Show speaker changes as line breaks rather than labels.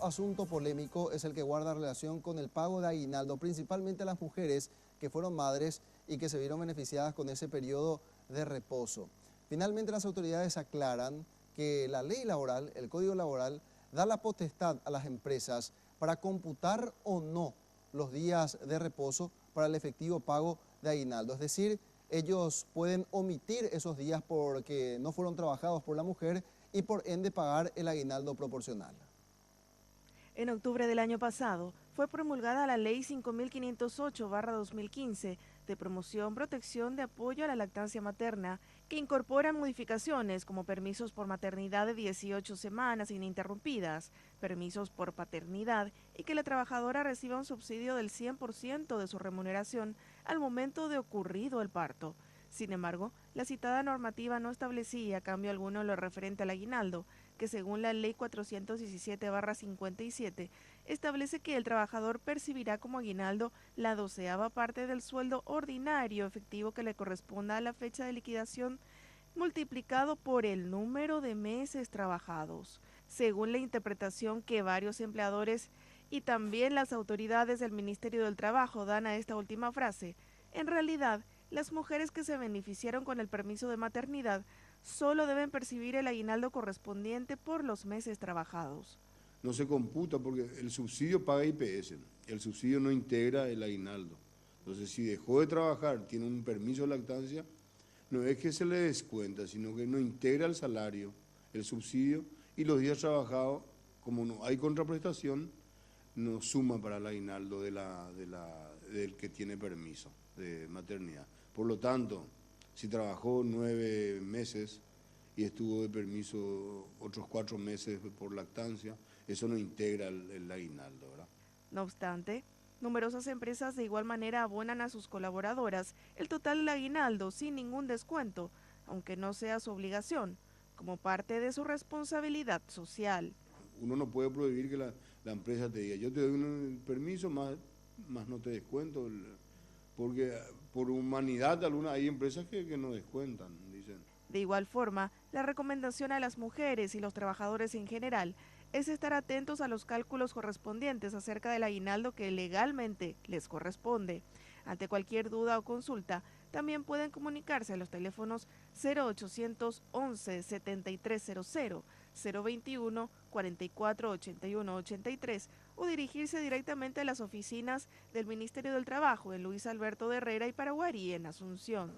asunto polémico es el que guarda relación con el pago de aguinaldo, principalmente a las mujeres que fueron madres y que se vieron beneficiadas con ese periodo de reposo. Finalmente, las autoridades aclaran que la ley laboral, el Código Laboral, da la potestad a las empresas para computar o no los días de reposo para el efectivo pago de aguinaldo. Es decir, ellos pueden omitir esos días porque no fueron trabajados por la mujer y por ende pagar el aguinaldo proporcional.
En octubre del año pasado fue promulgada la Ley 5508/2015 de promoción, protección de apoyo a la lactancia materna, que incorpora modificaciones como permisos por maternidad de 18 semanas ininterrumpidas, permisos por paternidad y que la trabajadora reciba un subsidio del 100% de su remuneración al momento de ocurrido el parto. Sin embargo, la citada normativa no establecía cambio alguno en lo referente al aguinaldo, que según la Ley 417/57 establece que el trabajador percibirá como aguinaldo la 12ª parte del sueldo ordinario efectivo que le corresponda a la fecha de liquidación multiplicado por el número de meses trabajados. Según la interpretación que varios empleadores y también las autoridades del Ministerio del Trabajo dan a esta última frase, en realidad, las mujeres que se beneficiaron con el permiso de maternidad solo deben percibir el aguinaldo correspondiente por los meses trabajados.
No se computa porque el subsidio paga IPS, el subsidio no integra el aguinaldo. Entonces, si dejó de trabajar, tiene un permiso de lactancia, no es que se le descuenta, sino que no integra el salario, el subsidio, y los días trabajados, como no hay contraprestación, no suma para el aguinaldo del que tiene permiso de maternidad. Por lo tanto, si trabajó 9 meses y estuvo de permiso otros 4 meses por lactancia, eso no integra el aguinaldo, ¿verdad?
No obstante, numerosas empresas de igual manera abonan a sus colaboradoras el total del aguinaldo sin ningún descuento, aunque no sea su obligación, como parte de su responsabilidad social.
Uno no puede prohibir que la empresa te diga, yo te doy un permiso, más no te descuento, porque por humanidad hay empresas que no descuentan, dicen.
De igual forma, la recomendación a las mujeres y los trabajadores en general es estar atentos a los cálculos correspondientes acerca del aguinaldo que legalmente les corresponde. Ante cualquier duda o consulta, también pueden comunicarse a los teléfonos 0800 11 7300, 021 44 81 83 o dirigirse directamente a las oficinas del Ministerio del Trabajo en Luis Alberto de Herrera y Paraguarí en Asunción.